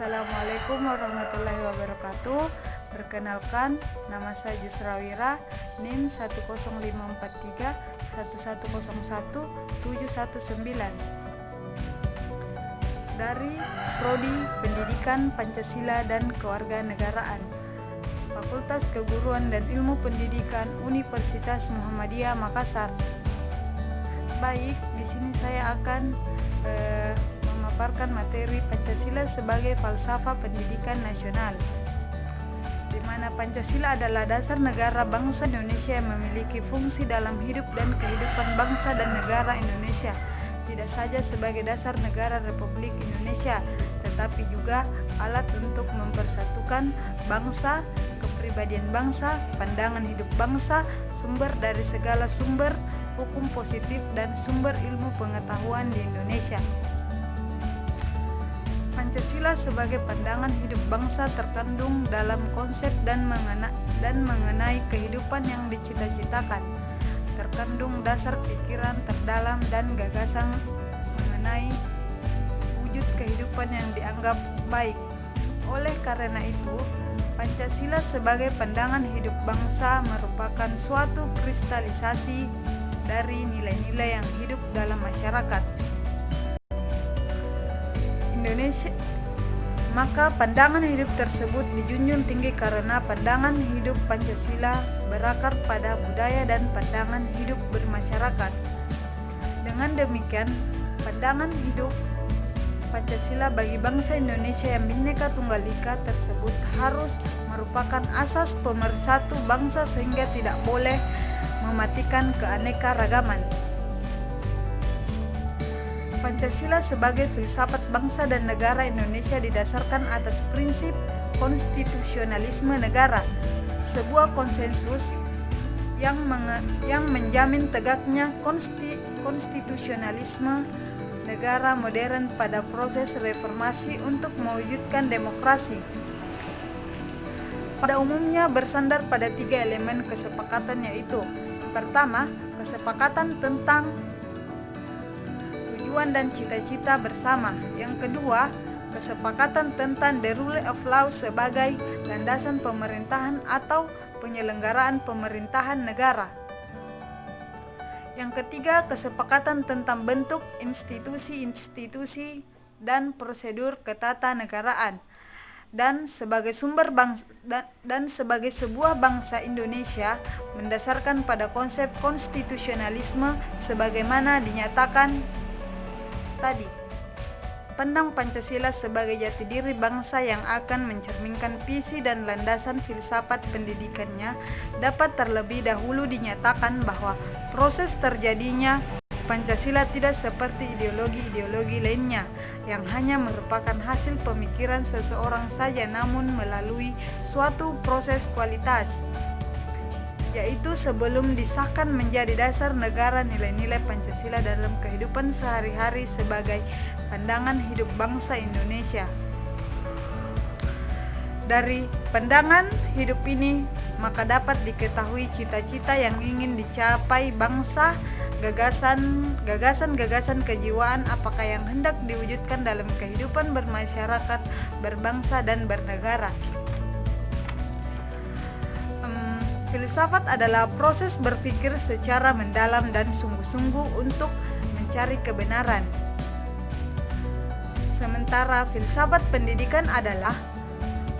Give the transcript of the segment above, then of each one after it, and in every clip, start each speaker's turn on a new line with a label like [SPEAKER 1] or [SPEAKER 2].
[SPEAKER 1] Assalamualaikum warahmatullahi wabarakatuh. Perkenalkan, nama saya Jusrawira, NIM 105431101 719 dari Prodi Pendidikan Pancasila dan Kewarganegaraan, Fakultas Keguruan dan Ilmu Pendidikan Universitas Muhammadiyah Makassar. Baik, di sini saya akan memaparkan materi Pancasila sebagai falsafah pendidikan nasional, di mana Pancasila adalah dasar negara bangsa Indonesia yang memiliki fungsi dalam hidup dan kehidupan bangsa dan negara Indonesia, tidak saja sebagai dasar negara Republik Indonesia, tetapi juga alat untuk mempersatukan bangsa, kepribadian bangsa, pandangan hidup bangsa, sumber dari segala sumber hukum positif dan sumber ilmu pengetahuan di Indonesia. Pancasila sebagai pandangan hidup bangsa terkandung dalam konsep dan mengenai kehidupan yang dicita-citakan, terkandung dasar pikiran terdalam dan gagasan mengenai wujud kehidupan yang dianggap baik. Oleh karena itu, Pancasila sebagai pandangan hidup bangsa merupakan suatu kristalisasi dari nilai-nilai yang hidup dalam masyarakat Indonesia. Maka pandangan hidup tersebut dijunjung tinggi karena pandangan hidup Pancasila berakar pada budaya dan pandangan hidup bermasyarakat. Dengan demikian, pandangan hidup Pancasila bagi bangsa Indonesia yang Bhinneka Tunggal Ika tersebut harus merupakan asas pemersatu bangsa sehingga tidak boleh mematikan keanekaragaman. Pancasila sebagai filsafat bangsa dan negara Indonesia didasarkan atas prinsip konstitusionalisme negara, sebuah konsensus yang menjamin tegaknya konstitusionalisme negara modern pada proses reformasi untuk mewujudkan demokrasi. Pada umumnya bersandar pada 3 elemen kesepakatan, yaitu: pertama, kesepakatan tentang tujuan dan cita-cita bersama. Yang kedua, kesepakatan tentang the rule of law sebagai landasan pemerintahan atau penyelenggaraan pemerintahan negara. Yang ketiga, kesepakatan tentang bentuk institusi-institusi dan prosedur ketatanegaraan. Dan sebagai sebuah bangsa Indonesia mendasarkan pada konsep konstitusionalisme sebagaimana dinyatakan tadi. Pandang Pancasila sebagai jati diri bangsa yang akan mencerminkan visi dan landasan filsafat pendidikannya dapat terlebih dahulu dinyatakan bahwa proses terjadinya Pancasila tidak seperti ideologi-ideologi lainnya yang hanya merupakan hasil pemikiran seseorang saja, namun melalui suatu proses kualitas, yaitu sebelum disahkan menjadi dasar negara nilai-nilai Pancasila dalam kehidupan sehari-hari sebagai pandangan hidup bangsa Indonesia. Dari pandangan hidup ini maka dapat diketahui cita-cita yang ingin dicapai bangsa, gagasan-gagasan kejiwaan apakah yang hendak diwujudkan dalam kehidupan bermasyarakat, berbangsa dan bernegara. Filsafat adalah proses berpikir secara mendalam dan sungguh-sungguh untuk mencari kebenaran. Sementara filsafat pendidikan adalah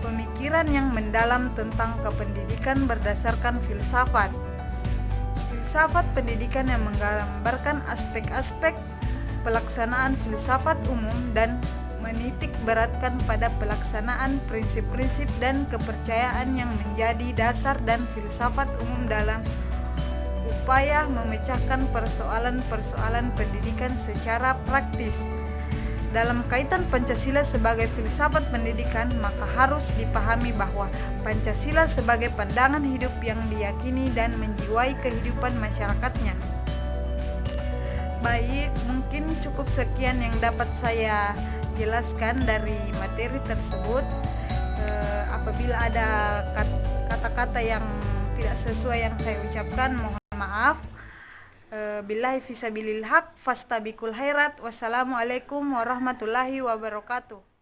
[SPEAKER 1] pemikiran yang mendalam tentang kependidikan berdasarkan filsafat. Filsafat pendidikan yang menggambarkan aspek-aspek pelaksanaan filsafat umum dan menitik beratkan pada pelaksanaan prinsip-prinsip dan kepercayaan yang menjadi dasar dan filsafat umum dalam upaya memecahkan persoalan-persoalan pendidikan secara praktis. Dalam kaitan Pancasila sebagai filsafat pendidikan, maka harus dipahami bahwa Pancasila sebagai pandangan hidup yang diyakini dan menjiwai kehidupan masyarakatnya. Baik, mungkin cukup sekian yang dapat saya jelaskan dari materi tersebut. Apabila ada kata-kata yang tidak sesuai yang saya ucapkan, mohon maaf. Billahi fisabilil haq fastabiqul khairat. Wassalamualaikum warahmatullahi wabarakatuh.